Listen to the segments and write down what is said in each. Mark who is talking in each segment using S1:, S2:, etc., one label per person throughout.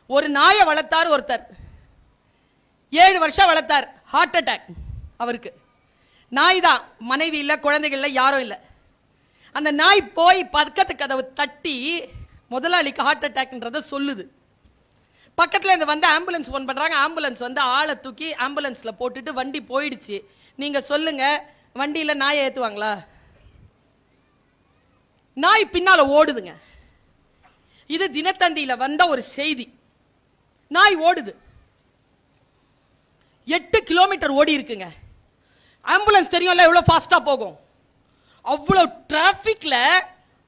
S1: ஒரு நாயை வளர்த்தார் ஒருத்தர், 7 வருஷம் வளர்த்தார். ஹார்ட் அட்டாக் அவருக்கு. நாய் தான், மனைவி இல்லை, குழந்தைகள் இல்லை, யாரும் இல்லை. அந்த நாய் போய் பக்கத்து கதவு தட்டி முதலாளிக்கு ஹார்ட் அட்டாக்ன்றத சொல்லுது. பக்கத்தில் இருந்து வந்து ஆம்புலன்ஸ் ஃபோன் பண்ணுறாங்க. ஆம்புலன்ஸ் வந்து ஆளை தூக்கி ஆம்புலன்ஸில் போட்டுட்டு வண்டி போயிடுச்சு. நீங்கள் சொல்லுங்க, வண்டியில் நாயை ஏற்றுவாங்களா? நாய் பின்னால் ஓடுதுங்க. இது தினத்தந்தியில் வந்த ஒரு செய்தி. நாய் ஓடுது, 8 கிலோமீட்டர் ஓடி இருக்குங்க. ஆம்புலன்ஸ் தெரியும்ல எவ்வளோ ஃபாஸ்ட்டாக போகும். அவ்வளோ டிராஃபிக்ல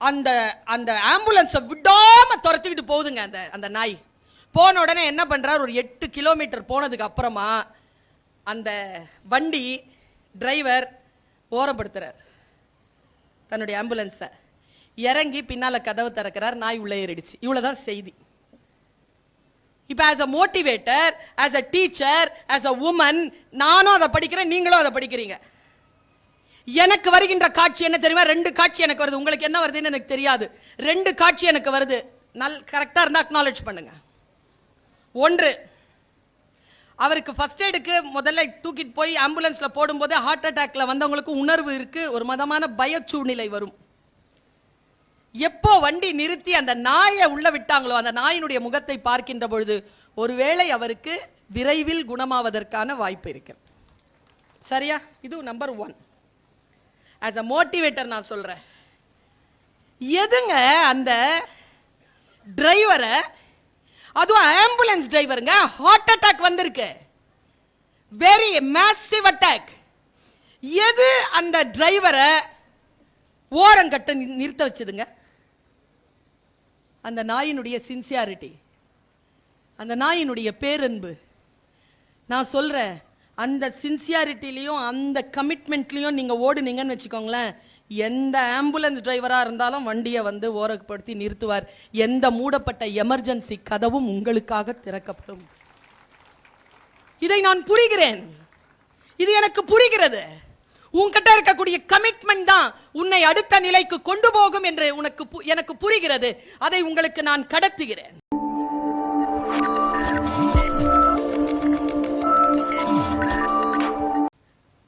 S1: அந்த அந்த ஆம்புலன்ஸை விடாம துரத்திக்கிட்டு போகுதுங்க அந்த நாய். போன உடனே என்ன பண்றார், ஒரு 8 கிலோமீட்டர் போனதுக்கு அப்புறமா அந்த வண்டி டிரைவர் ஓரப்படுத்துறார் தன்னுடைய ஆம்புலன்ஸை. இறங்கி பின்னால கதவு திறக்கிறார், நாய் உள்ளே ஏறிடுச்சு. இவ்வளவுதான் செய்தி. இப்ப as a motivator, as a teacher, as a woman, நானும் அதை படிக்கிறேன், நீங்களும் அதை படிக்கிறீங்க. எனக்கு வருகின்ற காட்சி என்ன தெரியுமா? 2 காட்சி எனக்கு வருது. உங்களுக்கு என்ன வருதுன்னு எனக்கு தெரியாது. 2 காட்சி எனக்கு வருது. கரெக்டா இருந்தா அக்னாலஜ் பண்ணுங்க. ஒன்று, அவருக்கு ஃபர்ஸ்ட் எய்டுக்கு முதல்ல தூக்கிட்டு போய் ஆம்புலன்ஸ்ல போடும்போது ஹார்ட் அட்டாக்ல வந்தவங்களுக்கு உணர்வு இருக்கு, ஒரு மதமான பய சூழ்நிலை வரும். எப்போ வண்டி நிறுத்தி அந்த நாயை உள்ள விட்டாங்களோ, அந்த நாயினுடைய முகத்தை பார்க்கின்ற பொழுது ஒருவேளை அவருக்கு விரைவில் குணமாவதற்கான வாய்ப்பு இருக்கு. சரியா? இது நம்பர் 1. ஆஸ் அ மோட்டிவேட்டர் நான் சொல்றேன், எதுங்க அந்த டிரைவரை, அதுவும் ஆம்புலன்ஸ் டிரைவருங்க, ஹார்ட் அட்டாக் வந்திருக்கு, வெரி மேசிவ் அட்டாக். எது அந்த டிரைவரை ஓரங்கட்ட நிறுத்த வச்சதுங்க? அந்த நாயினுடைய சின்சியாரிட்டி, அந்த நாயினுடைய பேரன்பு. நான் சொல்றேன், அந்த சின்சியாரிட்டிலையும் அந்த கமிட்மெண்ட்லையும் நீங்க ஓடுனீங்கன்னு வச்சுக்கோங்களேன், எந்த ஆம்புலன்ஸ் டிரைவரா இருந்தாலும் வண்டியை வந்து ஓரப்படுத்தி நிறுத்துவார். எந்த மூடப்பட்ட எமர்ஜென்சி கதவும் உங்களுக்காக திறக்கப்படும். இதை நான் புரிகிறேன், இது எனக்கு புரிகிறது. உன்கிட்ட இருக்கக்கூடிய கமிட்மெண்ட் தான் உன்னை அடுத்த நிலைக்கு கொண்டு போகும் என்று எனக்கு புரிகிறது. அதை உங்களுக்கு நான் கடத்துகிறேன்.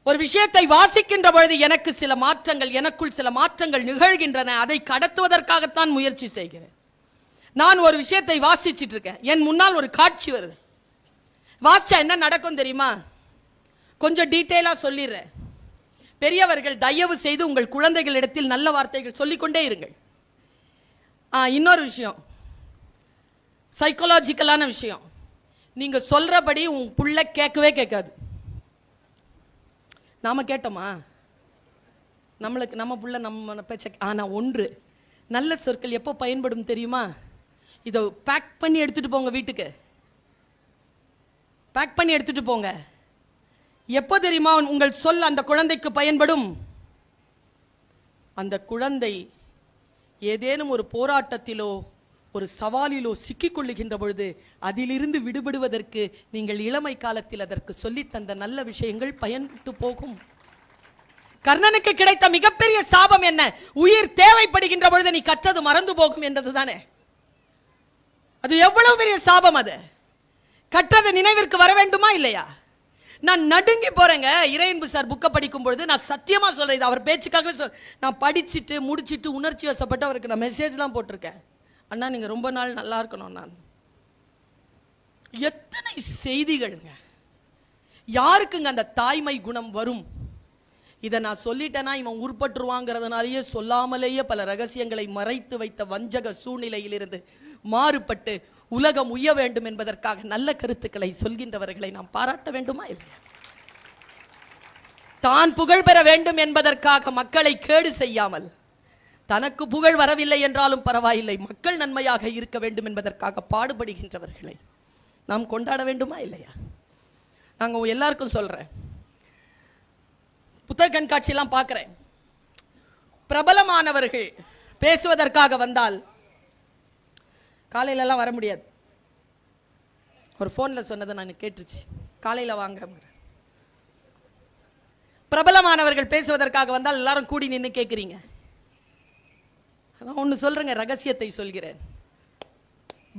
S1: ஒரு விஷயத்தை வாசிக்கின்ற பொழுது எனக்கு சில மாற்றங்கள், எனக்குள் சில மாற்றங்கள் நிகழ்கின்றன. அதை கடத்துவதற்காகத்தான் முயற்சி செய்கிறேன். நான் ஒரு விஷயத்தை வாசிச்சிட்டு இருக்கேன், என் முன்னால் ஒரு காட்சி வருது. வாசிச்சா என்ன நடக்கும் தெரியுமா? கொஞ்சம் டீட்டெயிலா சொல்லிடுறேன். பெரியவர்கள் தயவு செய்து உங்கள் குழந்தைகளிடத்தில் நல்ல வார்த்தைகள் சொல்லிக்கொண்டே இருங்கள். இன்னொரு விஷயம், சைக்காலஜிக்கலான விஷயம், நீங்க சொல்றபடி உங்க புள்ள கேட்கவே கேட்காது. நாம கேட்டோமா? நம்ம புள்ள நம்ம பேச்ச. ஆனா ஒன்று, நல்ல சொற்கள் எப்போ பயன்படும் தெரியுமா? இதை பேக் பண்ணி எடுத்துட்டு போங்க வீட்டுக்கு, பேக் பண்ணி எடுத்துட்டு போங்க. எப்போ தெரியுமா உங்கள் சொல் அந்த குழந்தைக்கு பயன்படும்? அந்த குழந்தை ஏதேனும் ஒரு போராட்டத்திலோ ஒரு சவாலிலோ சிக்கிக் கொள்ளுகின்ற பொழுது அதிலிருந்து விடுபடுவதற்கு நீங்கள் இளமை காலத்தில் அதற்கு சொல்லி தந்த நல்ல விஷயங்கள் பயன்பட்டு போகும். கர்ணனுக்கு கிடைத்த மிகப்பெரிய சாபம் என்ன? உயிர் தேவைப்படுகின்ற பொழுது நீ கற்றது மறந்து போகும் என்றதுதானே. அது எவ்வளவு பெரிய சாபம்! அது கற்றது நினைவிற்கு வர வேண்டுமா இல்லையா? நான் நடுங்கி போறேங்க. இறையன்பு சார் புக்கை படிக்கும் பொழுது நான் சத்தியமா சொல்றேன், அவர் பேச்சுக்காகவே நான் படிச்சுட்டு முடிச்சுட்டு உணர்ச்சி வசப்பட்டு அவருக்கு நான் மெசேஜ்லாம் போட்டிருக்கேன். அண்ணா நீங்க ரொம்ப நாள் நல்லா இருக்கணும். நான் எத்தனை செய்திகள்ங்க, யாருக்குங்க அந்த தாய்மை குணம் வரும்? இதை நான் சொல்லிட்டேன்னா இவன் உருப்பட்டுருவாங்கிறதுனாலேயே சொல்லாமலேயே பல ரகசியங்களை மறைத்து வைத்த வஞ்சக சூழ்நிலையிலிருந்து மாறுபட்டு உலகம் உய்ய வேண்டும் என்பதற்காக நல்ல கருத்துக்களை சொல்கின்றவர்களை நாம் பாராட்ட வேண்டுமா இல்லையா? தான் புகழ் பெற வேண்டும் என்பதற்காக மக்களை கேடு செய்யாமல், தனக்கு புகழ் வரவில்லை என்றாலும் பரவாயில்லை, மக்கள் நன்மையாக இருக்க வேண்டும் என்பதற்காக பாடுபடுகின்றவர்களை நாம் கொண்டாட வேண்டுமா இல்லையா? நாங்கள் எல்லாருக்கும் சொல்றேன், புத்தக கண்காட்சியெல்லாம் பார்க்கிறேன், பிரபலமானவர்கள் பேசுவதற்காக வந்தால் காலையிலலாம் வர முடியாது. ஒரு போன்ல சொன்னதை நான் கேட்டுருச்சு, காலையில வாங்க. பிரபலமானவர்கள் பேசுவதற்காக வந்தால் எல்லாரும் கூடி நின்று கேட்குறீங்க. நான் ஒன்று சொல்றேங்க, ரகசியத்தை சொல்கிறேன்.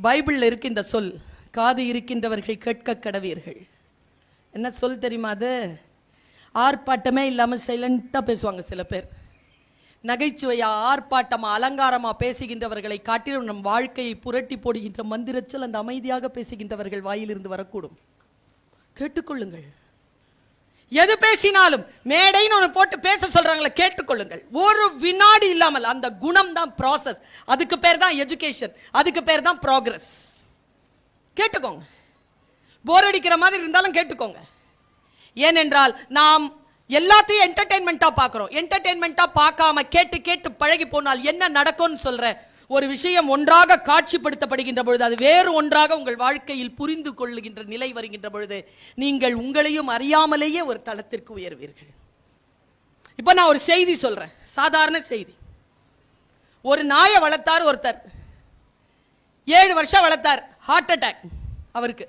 S1: பைபிள்ல இருக்கு இந்த சொல், காது இருக்கின்றவர்கள் கேட்க கடவீர்கள். என்ன சொல் தெரியுமா? அது ஆர்ப்பாட்டமே இல்லாமல் சைலண்டா பேசுவாங்க சில பேர். நகைச்சுவையா, ஆர்ப்பாட்டமா, அலங்காரமா பேசுகின்றவர்களை காட்டிலும் நம் வாழ்க்கையை புரட்டி போடுகின்ற மந்திரச்சல் அந்த அமைதியாக பேசுகின்றவர்கள் வாயிலிருந்து வரக்கூடும். கேட்டுக்கொள்ளுங்கள். எது பேசினாலும் மேடைன்னு ஒன்று போட்டு பேச சொல்றாங்களே, கேட்டுக்கொள்ளுங்கள். ஒரு வினாடி இல்லாமல். அந்த குணம் தான் ப்ராசஸ். அதுக்கு பேர் தான் எஜுகேஷன், அதுக்கு பேர் தான் ப்ராக்ரஸ். கேட்டுக்கோங்க. போர் அடிக்கிற மாதிரி இருந்தாலும் கேட்டுக்கோங்க. ஏனென்றால் நாம் எல்லாத்தையும் என்டர்டெயின்மெண்டா பார்க்கிறோம். என்டர்டெயின்மெண்டா பார்க்காம கேட்டு கேட்டு பழகி போனால் என்ன நடக்கும்னு சொல்றேன். ஒரு விஷயம் ஒன்றாக காட்சிப்படுத்தப்படுகின்ற பொழுது அது வேறு ஒன்றாக உங்கள் வாழ்க்கையில் புரிந்து கொள்ளுகின்ற நிலை வருகின்ற பொழுது நீங்கள் உங்களையும் அறியாமலேயே ஒரு தளத்திற்கு உயர்வீர்கள். இப்ப நான் ஒரு செய்தி சொல்றேன், சாதாரண செய்தி. ஒரு நாயை வளர்த்தார் ஒருத்தர். 7 வருஷம் வளர்த்தார். ஹார்ட் அட்டாக் அவருக்கு.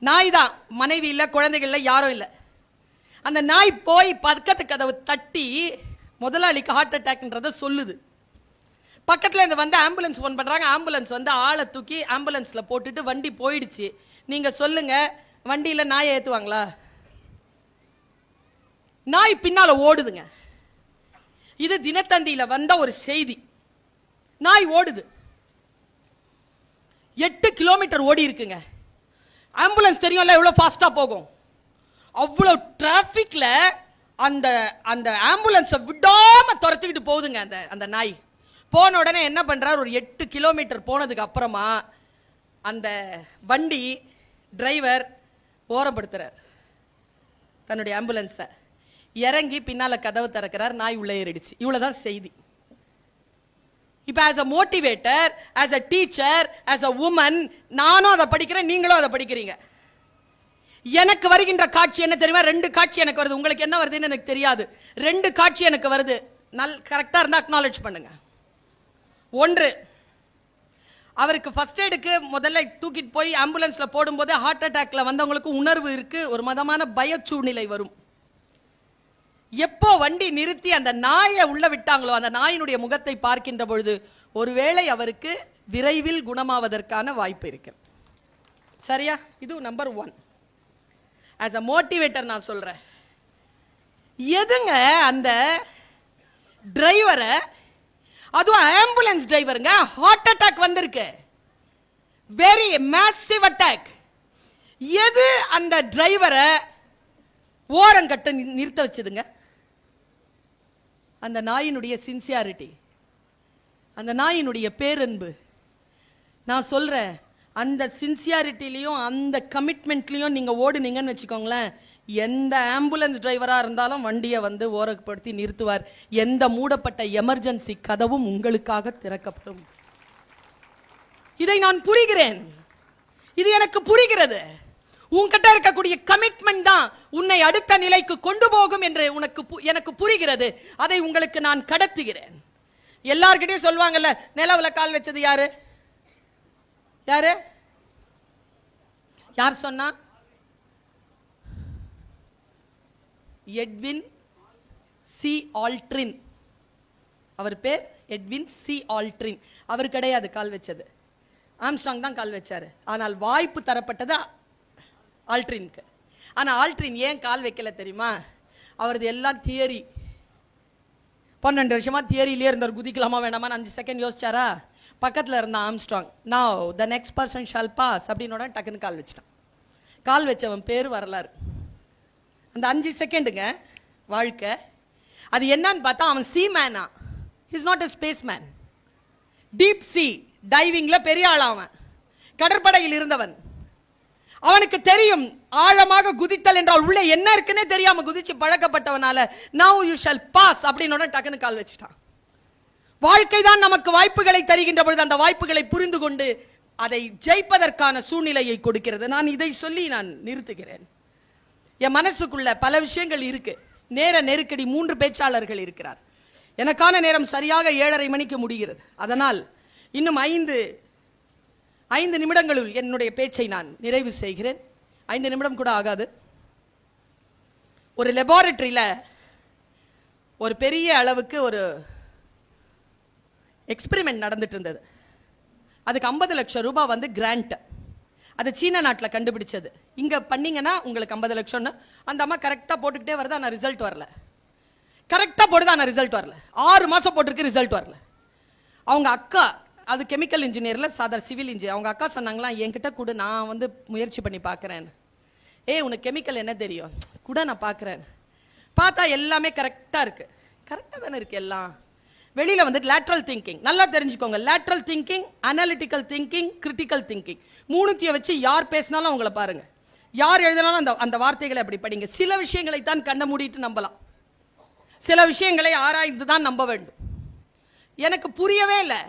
S1: நாய் தான், மனைவி இல்லை, குழந்தைகள் இல்லை, யாரும் இல்லை. அந்த நாய் போய் பக்கத்து கதவு தட்டி முதலாளிக்கு ஹார்ட் அட்டாக்ன்றத சொல்லுது. பக்கத்தில் இருந்து வந்து ஆம்புலன்ஸ் ஃபோன் பண்ணுறாங்க. ஆம்புலன்ஸ் வந்து ஆளை தூக்கி ஆம்புலன்ஸில் போட்டுட்டு வண்டி போயிடுச்சு. நீங்கள் சொல்லுங்க, வண்டியில் நாயை ஏற்றுவாங்களா? நாய் பின்னால் ஓடுதுங்க. இது தினத்தந்தியில் வந்த ஒரு செய்தி. நாய் ஓடுது. 8 கிலோமீட்டர் ஓடி இருக்குங்க. ஆம்புலன்ஸ் தெரியும்ல எவ்வளோ ஃபாஸ்ட்டாக போகும். அவ்வளோ டிராஃபிக்ல அந்த அந்த ஆம்புலன்ஸை விடாம துரத்திக்கிட்டு போகுதுங்க அந்த நாய். போன உடனே என்ன பண்றார், ஒரு 8 கிலோமீட்டர் போனதுக்கு அப்புறமா அந்த வண்டி டிரைவர் ஓரப்படுத்துறார் தன்னுடைய ஆம்புலன்ஸை. இறங்கி பின்னால கதவு திறக்கிறார். நாய் உள்ளே ஏறிடுச்சு. இவ்வளவுதான் செய்தி. இப்ப as a motivator, as a teacher, as a woman, நானும் அதை படிக்கிறேன், நீங்களும் அதை படிக்கிறீங்க. எனக்கு வருகின்ற காட்சி என்ன தெரியுமா? 2 காட்சி எனக்கு வருது. உங்களுக்கு என்ன வருதுன்னு எனக்கு தெரியாது. 2 காட்சி எனக்கு வருது. கரெக்டா இருந்தா அக்னாலேஜ் பண்ணுங்க. ஒன்று, அவருக்கு ஃபர்ஸ்ட் எய்டுக்கு முதல்ல தூக்கிட்டு போய் ஆம்புலன்ஸ்ல போடும்போது ஹார்ட் அட்டாக்ல வந்தவங்களுக்கு உணர்வு இருக்கு, ஒரு மதமான பய சூழ்நிலை வரும். எப்போ வண்டி நிறுத்தி அந்த நாயை உள்ள விட்டாங்களோ, அந்த நாயினுடைய முகத்தை பார்க்கின்ற பொழுது ஒருவேளை அவருக்கு விரைவில் குணமாவதற்கான வாய்ப்பு இருக்கு. சரியா? இது நம்பர் 1. ஆஸ் அ மோட்டிவேட்டர் நான் சொல்றேன். எதுங்க அந்த டிரைவரை, அதுவும் ஆம்புலன்ஸ் டிரைவருங்க, ஹார்ட் அட்டாக் வந்திருக்கு, வெரி மேசிவ் அட்டாக். எது அந்த டிரைவரை ஓரங்கட்ட நிறுத்த வச்சதுங்க? அந்த நாயினுடைய சின்சியாரிட்டி, அந்த நாயினுடைய பேரன்பு. நான் சொல்றேன், அந்த சின்சியாரிட்டிலையும் அந்த கமிட்மெண்ட்லையும் நீங்க ஓடுனீங்கன்னு வச்சுக்கோங்களேன், எந்த ஆம்புலன்ஸ் டிரைவரா இருந்தாலும் வண்டியை வந்து ஓரப்படுத்தி நிறுத்துவார். எந்த மூடப்பட்ட எமர்ஜென்சி கதவும் உங்களுக்காக திறக்கப்படும். இதை நான் புரிகிறேன். இது எனக்கு புரிகிறது. உன்கிட்ட இருக்கக்கூடிய கமிட்மெண்ட் தான் உன்னை அடுத்த நிலைக்கு கொண்டு போகும் என்று எனக்கு புரிகிறது. அதை உங்களுக்கு நான் கடத்துகிறேன். எல்லார்கிட்டையும் சொல்லுவாங்கல்ல, நிலவுல கால் வச்சது யாரு? யாரு? யார் சொன்னா? Edwin C Aldrin. அவர் பேர் எட்வின் சி ஆல்ட்ரின். அவர் கிடையாது கால் வச்சது, ஆம்ஸ்ட்ராங் தான் கால் வச்சாரு. ஆனால் வாய்ப்பு தரப்பட்டது ஆல்ட்ரினுக்கு. ஆனா ஆல்ட்ரின் ஏன் கால் வைக்கல தெரியுமா? அவரது எல்லாம் தியரி. 12 வருஷமா தியரியிலே இருந்தார். குதிக்கலாமா வேணாமான்னு 5 செகண்ட் யோசிச்சாரா? பக்கத்தில் இருந்த Armstrong, now the next person shall pass அப்படின்னோட டக்குன்னு கால் வச்சிட்டான். கால் வச்சவன் பேர் வரலாறு. அந்த 5 செகண்டுங்க வாழ்க்கை. அது என்னன்னு பார்த்தா அவன் சி மேனா, is not a space man. Deep sea டைவிங்ல பெரிய ஆள். அவன் கடற்படையில் இருந்தவன். அவனுக்கு தெரியும் ஆழமாக குதித்தல் என்றால் உள்ளே என்ன இருக்குன்னே தெரியாம குதிச்சு பழக்கப்பட்டவனால நவ் யூ ஷால் பாஸ் அப்படின்னோட டக்குன்னு கால் வச்சிட்டான். வாழ்க்கை தான் நமக்கு வாய்ப்புகளை தருகின்ற பொழுது அந்த வாய்ப்புகளை புரிந்து கொண்டு அதை ஜெயிப்பதற்கான சூழ்நிலையை கொடுக்கிறது. நான் இதை சொல்லி நான் நிறுத்துகிறேன். என் மனசுக்குள்ள பல விஷயங்கள் இருக்கு. நேர நெருக்கடி. 3 பேச்சாளர்கள் இருக்கிறார். எனக்கான நேரம் சரியாக 7:30 மணிக்கு முடிகிறது. அதனால் இன்னும் 5 நிமிடங்களில் என்னுடைய பேச்சை நான் நிறைவு செய்கிறேன். 5 நிமிடம் கூட ஆகாது. ஒரு லெபார்டரியில ஒரு பெரிய அளவுக்கு ஒரு எக்ஸ்பெரிமெண்ட் நடந்துட்டு இருந்தது. அதுக்கு 50 லட்சம் ரூபாய் வந்து கிராண்ட். அது சீன நாட்டில் கண்டுபிடிச்சது. இங்கே பண்ணீங்கன்னா உங்களுக்கு 50 லட்சம்னு அந்த அம்மா கரெக்டாக போட்டுக்கிட்டே வருது. ஆனால் ரிசல்ட் வரல. கரெக்டாக போடுது, ஆனால் ரிசல்ட் வரல. 6 மாதம் போட்டிருக்கு, ரிசல்ட் வரல. அவங்க அக்கா, அது கெமிக்கல் இன்ஜினியரில் சாதாரண சிவில் இன்ஜினியர், அவங்க அக்கா சொன்னாங்களாம், என்கிட்ட கூட நான் வந்து முயற்சி பண்ணி பார்க்குறேன். உனக்கு கெமிக்கல் என்ன தெரியும் கூட, நான் பார்க்குறேன். பார்த்தா எல்லாமே கரெக்டாக இருக்குது. கரெக்டாக தானே இருக்குது எல்லாம். வெளியில் வந்து லேட்ரல் திங்கிங் நல்லா தெரிஞ்சுக்கோங்க. Lateral thinking, analytical thinking, critical thinking, மூணுத்தையும் வச்சு யார் பேசினாலும் அவங்கள பாருங்க, யார் எழுதினாலும் அந்த அந்த வார்த்தைகளை அப்படி படிங்க. சில விஷயங்களை தான் கண்ண மூடிட்டு நம்பலாம், சில விஷயங்களை ஆராய்ந்து தான் நம்ப வேண்டும். எனக்கு புரியவே இல்லை.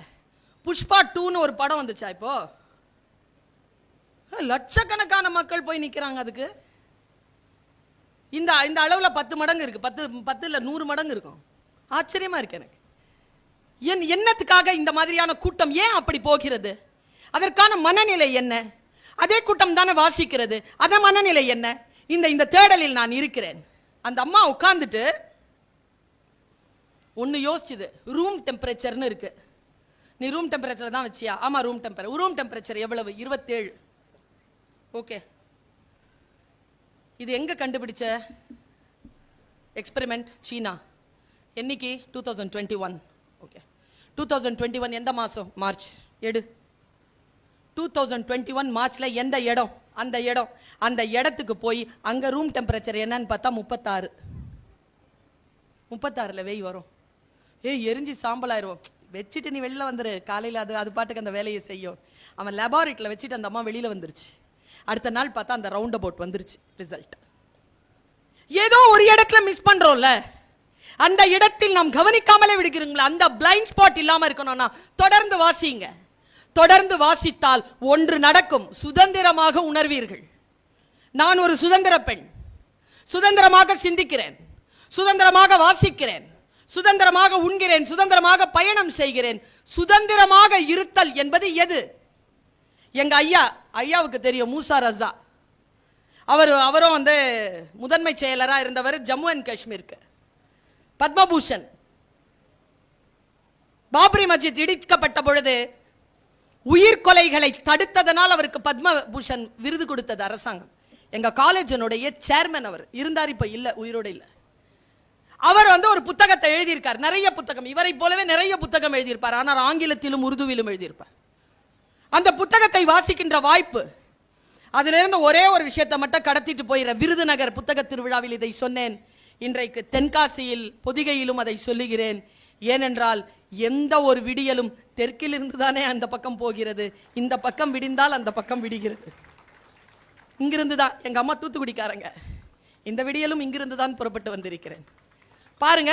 S1: புஷ்பா 2ன்னு ஒரு படம் வந்துச்சா, இப்போ லட்சக்கணக்கான மக்கள் போய் நிற்கிறாங்க. அதுக்கு இந்த இந்த அளவில் 10 மடங்கு இருக்கு, 10 இல்லை 100 மடங்கு இருக்கும். ஆச்சரியமா இருக்கு எனக்கு. என்னத்துக்காக இந்த மாதிரியான கூட்டம் ஏன் அப்படி போகிறது? அதற்கான மனநிலை என்ன? அதே கூட்டம் தானே வாசிக்கிறது. அதே மனநிலை என்ன? இந்த தேடலில் நான் இருக்கிறேன். அந்த அம்மா உட்கார்ந்துட்டு ஒன்னு யோசிச்சுது. ரூம் டெம்பரேச்சர்னு இருக்கு. நீ ரூம் டெம்பரேச்சர் தான் வச்சியா? ஆமா, ரூம் டெம்பரேச்சர் எவ்வளவு? 27. ஓகே, இது எங்க கண்டுபிடிச்ச எக்ஸ்பெரிமெண்ட்? சீனா. என்னைக்கு? 2021. ஓகே, 2021 எந்த மாசம்? மார்ச். எடு 2021 மார்ச்ல எந்த இடம்? அந்த இடத்துக்கு போய் அங்க ரூம் டெம்பரேச்சர் என்னன்னு பார்த்தா 36. 36ல வெய் வரும். எரிஞ்சு சாம்பலாயிருவோம். வச்சுட்டு நீ வெளில வந்துரு, காலையில் அது பாட்டுக்கு அந்த வேலையை செய்யும். அவன் லெபார்ட்டரியில் வச்சுட்டு அந்த அம்மா வெளியில வந்துருச்சு. அடுத்த நாள் பார்த்தா அந்த ரவுண்ட் அபவுட் வந்துருச்சு ரிசல்ட். ஏதோ ஒரு இடத்துல மிஸ் பண்றோம்ல, அந்த இடத்தில் நாம் கவனிக்காமலே விடுகிறீங்களா? அந்த பிளைண்ட் ஸ்பாட் இல்லாம இருக்கணும்னா தொடர்ந்து வாசிங்க. தொடர்ந்து வாசித்தால் ஒன்று நடக்கும், சுதந்திரமாக உணர்வீர்கள். நான் ஒரு சுதந்திர பெண், சுதந்திரமாக சிந்திக்கிறேன், சுதந்திரமாக வாசிக்கிறேன், சுதந்திரமாக உண்கிறேன், சுதந்திரமாக பயணம் செய்கிறேன். சுதந்திரமாக இருத்தல் என்பது எது? எங்க ஐயாவுக்கு தெரியும், மூசா ரஸா. அவரும் வந்து முதன்மை செயலராக இருந்தவர் ஜம்மு அண்ட் காஷ்மீருக்கு. பத்மபூஷன். பாபரி மஸ்ஜித் இடிக்கப்பட்ட பொழுது உயிர் கொலைகளை தடுத்ததனால் அவருக்கு பத்மபூஷன் விருது கொடுத்தது அரசாங்கம். எங்க காலேஜினுடைய சேர்மன் அவர் இருந்தார், இப்ப இல்ல, உயிரோடு இல்ல. அவர் வந்து ஒரு புத்தகத்தை எழுதியிருக்கார், நிறைய புத்தகம், இவரை போலவே நிறைய புத்தகம் எழுதியிருப்பார். ஆனால் ஆங்கிலத்திலும் உருதுவிலும் எழுதியிருப்பார். அந்த புத்தகத்தை வாசிக்கின்ற வாய்ப்பு, அதிலிருந்து ஒரே ஒரு விஷயத்தை மட்டும் கடத்திட்டு போயிற. விருதுநகர் புத்தக திருவிழாவில் இதை சொன்னேன். இன்றைக்கு தென்காசியில் பொதிகையிலும் அதை சொல்லுகிறேன். ஏனென்றால் எந்த ஒரு விடியலும் தெற்கிலிருந்து தானே அந்த பக்கம் போகிறது. இந்த பக்கம் விடிந்தால் அந்த பக்கம் விடுகிறது. இங்கிருந்து தான். எங்க அம்மா தூத்துக்குடிக்காரங்க. இந்த விடியலும் இங்கிருந்து தான் புறப்பட்டு வந்திருக்கிறேன். பாருங்க,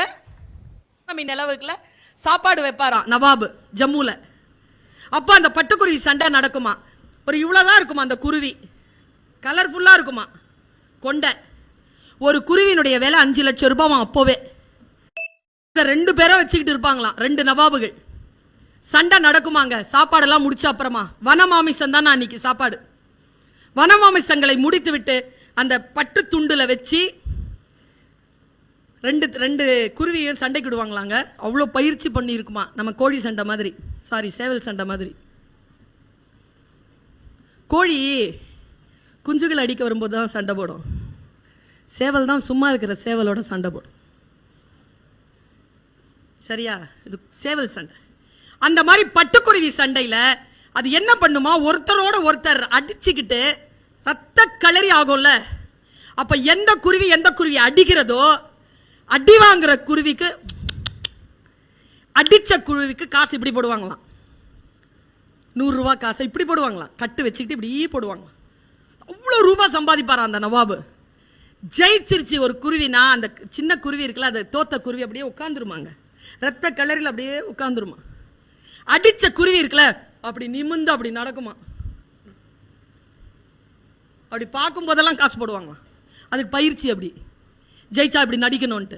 S1: நிலவுக்குள்ள சாப்பாடு வைப்பாராம் நவாபு ஜம்முல. அப்ப அந்த பட்டுக்குருவி சண்டை நடக்குமா. ஒரு இவ்வளவுதான் இருக்குமா அந்த குருவி, கலர்ஃபுல்லா இருக்குமா கொண்டை. ஒரு குருவினுடைய விலை 5 லட்சம் ரூபாய். அப்போவே 2 பேரை வச்சுக்கிட்டு இருப்பாங்களாம், 2 நவாபுகள். சண்டை நடக்குமாங்க. சாப்பாடெல்லாம் முடிச்ச அப்புறமா வனமாமிசம் தான் அன்னைக்கு சாப்பாடு. வனமாமிசங்களை முடித்து விட்டு அந்த பட்டு துண்டுல வச்சு ரெண்டு குருவியும் சண்டைக்கு விடுவாங்களாங்க. அவ்வளோ பயிற்சி பண்ணி இருக்குமா. நம்ம கோழி சண்டை மாதிரி, சாரி சேவல் சண்டை மாதிரி. கோழி குஞ்சுகள் அடிக்க வரும்போது தான் சண்டை போடும். சேவல் தான் சும்மா இருக்கிற சேவலோட சண்டை போடும். சரியா? இது சேவல் சண்டை. அந்த மாதிரி பட்டுக்குருவி சண்டையில அது என்ன பண்ணுமா, ஒருத்தரோட ஒருத்தர் அடிச்சுக்கிட்டு ரத்த களரி ஆகும்ல. அப்ப எந்த குருவி அடிக்கிறதோ, அடி வாங்குற குருவிக்கு, அடிச்ச குருவிக்கு காசு இப்படி போடுவாங்களாம். 100 ரூபாய் காசை இப்படி போடுவாங்களாம், கட்டு வச்சுக்கிட்டு இப்படி போடுவாங்களாம். அவ்வளோ ரூபாய் சம்பாதிப்பாரா அந்த நவாபு. ஜெயிச்சிருச்சு ஒரு குருவினா, அந்த சின்ன குருவி இருக்குல்ல, அது தோத்த குருவி அப்படியே உட்காந்துருமாங்க, ரத்த கலரில் அப்படியே உட்காந்துருமா. அடிச்ச குருவி இருக்குல்ல, அப்படி நிமிந்து அப்படி நடக்குமா. அப்படி பார்க்கும் போதெல்லாம் காசு போடுவாங்க. அதுக்கு பயிற்சி, அப்படி ஜெயிச்சா இப்படி நடிக்கணும்ட்டு.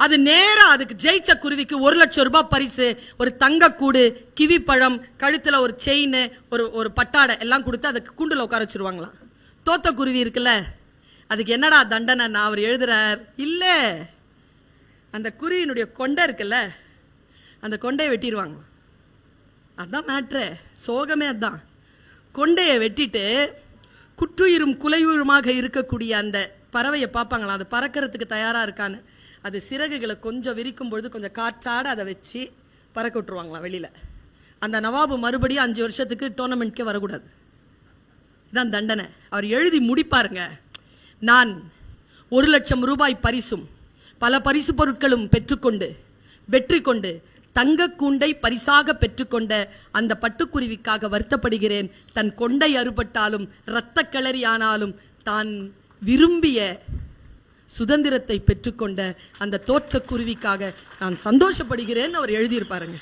S1: அது நேரா அதுக்கு ஜெயிச்ச குருவிக்கு 1 லட்சம் ரூபாய் பரிசு, ஒரு தங்கக்கூடு, கிவி பழம், கழுத்துல ஒரு செயின், ஒரு பட்டாடை எல்லாம் கொடுத்து அதுக்கு கூண்டுல உட்கார வச்சிருவாங்களாம். தோத்த குருவி இருக்குல்ல, அதுக்கு என்னடா தண்டனை அவர் எழுதுறார் இல்ல, அந்த குருவியினுடைய கொண்டை இருக்குல்ல, அந்த கொண்டையை வெட்டிடுவாங்க. அதான் மேட்ரு, சோகமே அதான். கொண்டையை வெட்டிட்டு குற்றுயிரும் குலையுயிருமாக இருக்கக்கூடிய அந்த பறவையை பார்ப்பாங்களாம், அது பறக்கிறதுக்கு தயாராக இருக்கான்னு. அது சிறகுகளை கொஞ்சம் விரிக்கும் பொழுது கொஞ்சம் காற்றாட அதை வச்சு பறக்க விட்டுருவாங்களாம் வெளியில். அந்த நவாபு மறுபடியும் 5 வருஷத்துக்கு டோர்னமெண்ட்கே வரக்கூடாது. இதுதான் தண்டனை. அவர் எழுதி முடிப்பாருங்க, நான் 1,00,000 ரூபாய் பரிசும் பல பரிசு பொருட்களும் பெற்றுக்கொண்டு வெற்றி கொண்டு தங்க கூண்டை பரிசாக பெற்றுக்கொண்ட அந்த பட்டுக்குருவிக்காக வருத்தப்படுகிறேன். தன் கொண்டை அறுபட்டாலும் இரத்த கிளறி ஆனாலும் தான் விரும்பிய சுதந்திரத்தை பெற்றுக்கொண்ட அந்த தோற்ற குருவிக்காக நான் சந்தோஷப்படுகிறேன் அவர் எழுதியிருப்பாருங்க.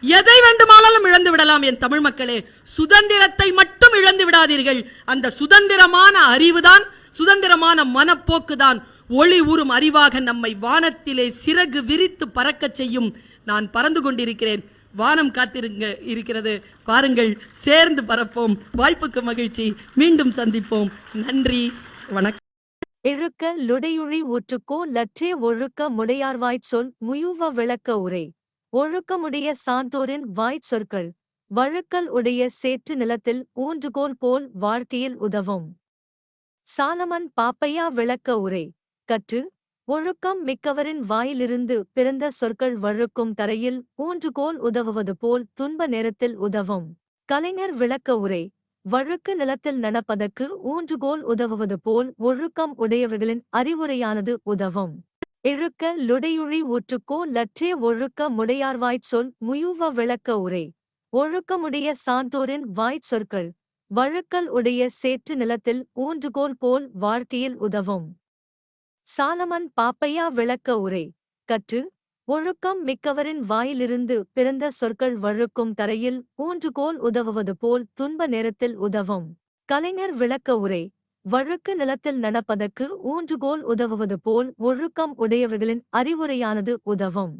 S1: எதை வேண்டுமானாலும் இழந்து விடலாம் என் தமிழ் மக்களே, சுதந்திரத்தை மட்டும் இழந்து விடாதீர்கள். அந்த சுதந்திரமான அறிவுதான், சுதந்திரமான மனப்போக்கு தான் ஒளி ஊறும் அறிவாக நம்மை வானத்திலே சிறகு விரித்து பறக்க செய்யும். நான் பறந்து கொண்டிருக்கிறேன், வானம் காத்திருங்க இருக்கிறது, பாருங்கள், சேர்ந்து பறப்போம். வாய்ப்புக்கு மகிழ்ச்சி, மீண்டும் சந்திப்போம். நன்றி, வணக்கம்.
S2: இழுக்க லுடையுழி ஊற்றுக்கோ லற்றே ஒழுக்க முடையார்வாய்ச் சொல் முயுவ விளக்க உரை. ஒழுக்கமுடைய சான்றோரின் வாய்ச் சொற்கள் வழுக்கல் உடைய சேற்று நிலத்தில் ஊன்றுகோல் போல் வாழ்க்கையில் உதவும். சாலமன் பாப்பையா விளக்க உரை. கற்று ஒழுக்கம் மிக்கவரின் வாயிலிருந்து பிறந்த சொற்கள் வழுக்கும் தரையில் ஊன்றுகோல் உதவுவது போல் துன்ப நேரத்தில் உதவும். கலைஞர் விளக்க உரை. வழுக்கு நிலத்தில் நடப்பதற்கு ஊன்றுகோல் உதவுவது போல் ஒழுக்கம் உடையவர்களின் அறிவுரையானது உதவும். இழுக்க லுடையுழி ஊற்றுக்கோ லற்றே ஒழுக்க முடையார்வாய்ச் சொல் முயுவ விளக்க உரை. ஒழுக்கமுடைய சான்றோரின் வாய்ச் சொற்கள் வழுக்கல் உடைய சேற்று நிலத்தில் ஊன்றுகோல் போல் வாழ்க்கையில் உதவும். சாலமன் பாப்பையா விளக்க உரை. கற்று ஒழுக்கம் மிக்கவரின் வாயிலிருந்து பிறந்த சொற்கள் வழுக்கும் தரையில் ஊன்றுகோல் உதவுவது போல் துன்ப நேரத்தில் உதவும். கலைஞர் விளக்க உரை. வழுக்கு நிலத்தில் நடப்பதற்கு ஊன்றுகோல் உதவுவது போல் ஒழுக்கம் உடையவர்களின் அறிவுரையானது உதவும்.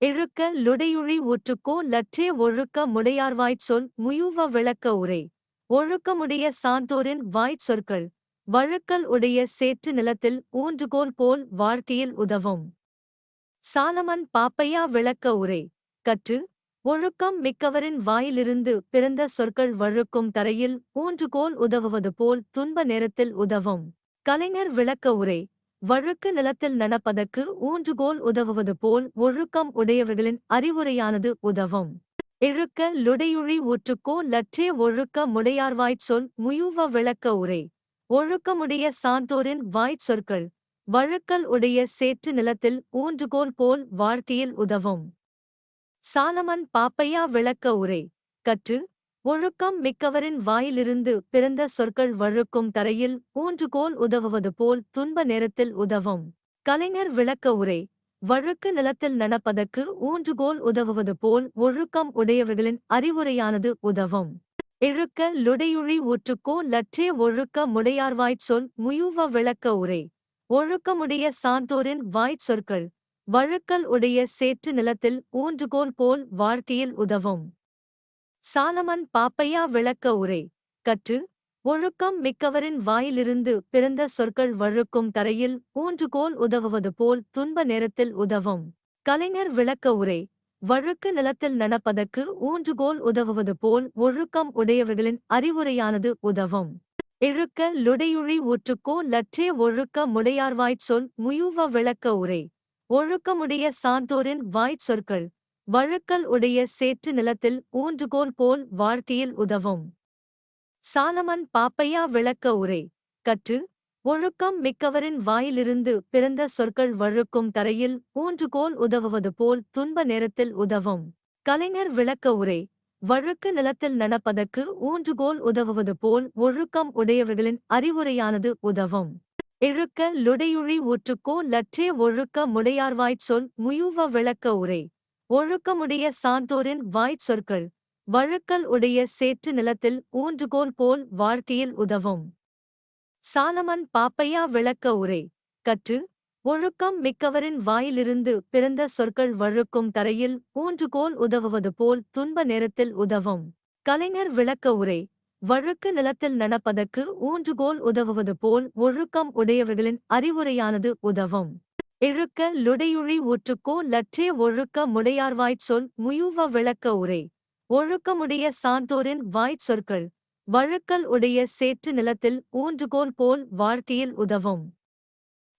S2: இழுக்க லுடையுழி ஊற்றுக்கோ லற்றே ஒழுக்க முடையார்வாய்ச் சொல் முயுவ விளக்க உரை. ஒழுக்கமுடைய சான்றோரின் வாய்ச் சொற்கள் வழுக்கல் உடைய சேற்று நிலத்தில் ஊன்றுகோல் போல் வாழ்க்கையில் உதவும். சாலமன் பாப்பையா விளக்க உரை. கற்று ஒழுக்கம் மிக்கவரின் வாயிலிருந்து பிறந்த சொற்கள் வழுக்கும் தரையில் ஊன்றுகோல் உதவுவது போல் துன்ப நேரத்தில் உதவும். கலைஞர் விளக்க உரை. வழுக்கு நிலத்தில் நடப்பதற்கு ஊன்றுகோல் உதவுவது போல் ஒழுக்கம் உடையவர்களின் அறிவுரையானது உதவும். இழுக்க லுடையுழி ஊற்றுக்கோ லற்றே ஒழுக்க முடையார்வாய்ச் சொல் முயுவ விளக்க உரை. ஒழுக்கமுடைய சான்றோரின் வாய்ச் சொற்கள் வழுக்கல் உடைய சேற்று நிலத்தில் ஊன்றுகோல் போல் வாழ்க்கையில் உதவும். சாலமன் பாப்பையா விளக்க உரை. கற்று ஒழுக்கம் மிக்கவரின் வாயிலிருந்து பிறந்த சொற்கள் வழுக்கும் தரையில் ஊன்றுகோல் உதவுவது போல் துன்ப நேரத்தில் உதவும். கலைஞர் விளக்க உரை. வழுக்கு நிலத்தில் நடப்பதற்கு ஊன்றுகோல் உதவுவது போல் ஒழுக்கம் உடையவர்களின் அறிவுரையானது உதவும். இழுக்க லுடையுழி ஊற்றுக்கோ லற்றே ஒழுக்க முடையார்வாய்ச் சொல் முயுவ விளக்க உரை. ஒழுக்கமுடைய சான்றோரின் வாய்ச் சொற்கள் வழுக்கல் உடைய சேற்று நிலத்தில் ஊன்றுகோல் போல் வாழ்க்கையில் உதவும். சாலமன் பாப்பையா விளக்க உரை. கற்று ஒழுக்கம் மிக்கவரின் வாயிலிருந்து பிறந்த சொற்கள் வழுக்கும் தரையில் ஊன்றுகோல் உதவுவது போல் துன்ப நேரத்தில் உதவும். கலைஞர் விளக்க உரை. வழுக்கு நிலத்தில் நடப்பதற்கு ஊன்றுகோல் உதவுவது போல் ஒழுக்கம் உடையவர்களின் அறிவுரையானது உதவும். இழுக்க லுடையுழி ஊற்றுக்கோ லற்றே ஒழுக்க முடையார்வாய்ச் சொல் முயுவ விளக்க உரை. ஒழுக்கமுடைய சான்றோரின் வாய்ச் சொற்கள் வழுக்கல் உடைய சேற்று நிலத்தில் ஊன்றுகோல் போல் வாழ்க்கையில் உதவும். சாலமன் பாப்பையா விளக்க உரை. கற்று ஒழுக்கம் மிக்கவரின் வாயிலிருந்து பிறந்த சொற்கள் வழுக்கும் தரையில் ஊன்றுகோல் உதவுவது போல் துன்ப நேரத்தில் உதவும். கலைஞர் விளக்க உரை. வழுக்கு நிலத்தில் நடப்பதற்கு ஊன்றுகோல் உதவுவது போல் ஒழுக்கம் உடையவர்களின் அறிவுரையானது உதவும். இழுக்க லுடையுழி ஊற்றுக்கோ லற்றே ஒழுக்க முடையார்வாய்ச் சொல் முயுவ விளக்க உரை. ஒழுக்கமுடைய சான்றோரின் வாய்ச் சொற்கள் வழுக்கல் உடைய சேற்று நிலத்தில் ஊன்றுகோல் போல் வாழ்க்கையில் உதவும். சாலமன் பாப்பையா விளக்க உரை. கற்று ஒழுக்கம் மிக்கவரின் வாயிலிருந்து பிறந்த சொற்கள் வழுக்கும் தரையில் ஊன்றுகோல் உதவுவது போல் துன்ப நேரத்தில் உதவும். கலைஞர் விளக்க உரை. வழுக்கு நிலத்தில் நடப்பதற்கு ஊன்றுகோல் உதவுவது போல் ஒழுக்கம் உடையவர்களின் அறிவுரையானது உதவும். இழுக்க லுடையுழி ஊற்றுக்கோ லற்றே ஒழுக்க முடையார்வாய்ச் சொல் முயுவ விளக்க உரை. ஒழுக்கமுடைய சான்றோரின் வாய்ச் சொற்கள் வழுக்கல் உடைய சேற்று நிலத்தில் ஊன்றுகோல் போல் வாழ்க்கையில் உதவும்.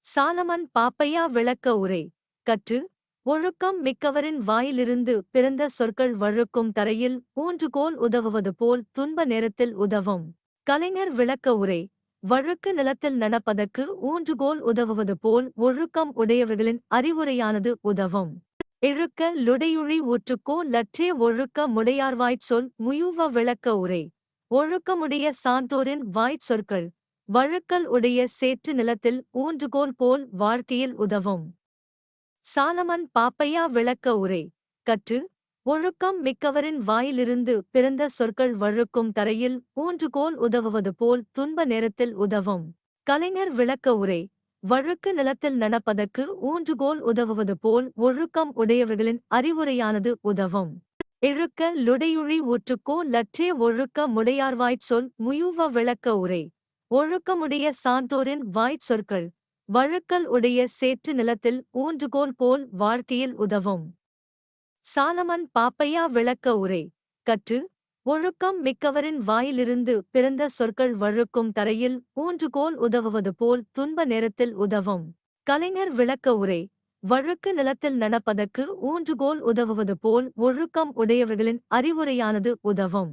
S2: சாலமன் பாப்பையா விளக்க உரை. கற்று ஒழுக்கம் மிக்கவரின் வாயிலிருந்து பிறந்த சொற்கள் வழுக்கும் தரையில் ஊன்றுகோல் உதவுவது போல் துன்ப நேரத்தில் உதவும். கலைஞர் விளக்க உரை. வழுக்கு நிலத்தில் நடப்பதற்கு ஊன்றுகோல் உதவுவது போல் ஒழுக்கம் உடையவர்களின் அறிவுரையானது உதவும். இழுக்க லுடையுழி ஊற்றுக்கோ லற்றே ஒழுக்க முடையார்வாய்ச் சொல் முயுவ விளக்க உரை. ஒழுக்கமுடைய சான்றோரின் வாய்ச் சொற்கள் வழுக்கல் உடைய சேற்று நிலத்தில் ஊன்றுகோல் போல் வாழ்க்கையில் உதவும். சாலமன் பாப்பையா விளக்க உரை. கற்று ஒழுக்கம் மிக்கவரின் வாயிலிருந்து பிறந்த சொற்கள் வழுக்கும் தரையில் ஊன்றுகோல் உதவுவது போல் துன்ப நேரத்தில் உதவும். கலைஞர் விளக்க உரை. வழுக்கு நிலத்தில் நடப்பதற்கு ஊன்றுகோல் உதவுவது போல் ஒழுக்கம் உடையவர்களின் அறிவுரையானது உதவும். இழுக்க லுடையுழி ஊற்றுக்கோ லற்றே ஒழுக்க முடையார்வாய்ச் சொல் முயுவ விளக்க உரை. ஒழுக்கமுடைய சான்றோரின் வாய்ச் சொற்கள் வழுக்கல் உடைய சேற்று நிலத்தில் ஊன்றுகோல் போல் வாழ்க்கையில் உதவும். சாலமன் பாப்பையா விளக்க உரை. கற்று ஒழுக்கம் மிக்கவரின் வாயிலிருந்து பிறந்த சொற்கள் வழுக்கும் தரையில் ஊன்றுகோல் உதவுவது போல் துன்ப நேரத்தில் உதவும். கலைஞர் விளக்க உரை. வழுக்கு நிலத்தில் நடப்பதற்கு ஊன்றுகோல் உதவுவது போல் ஒழுக்கம் உடையவர்களின் அறிவுரையானது உதவும்.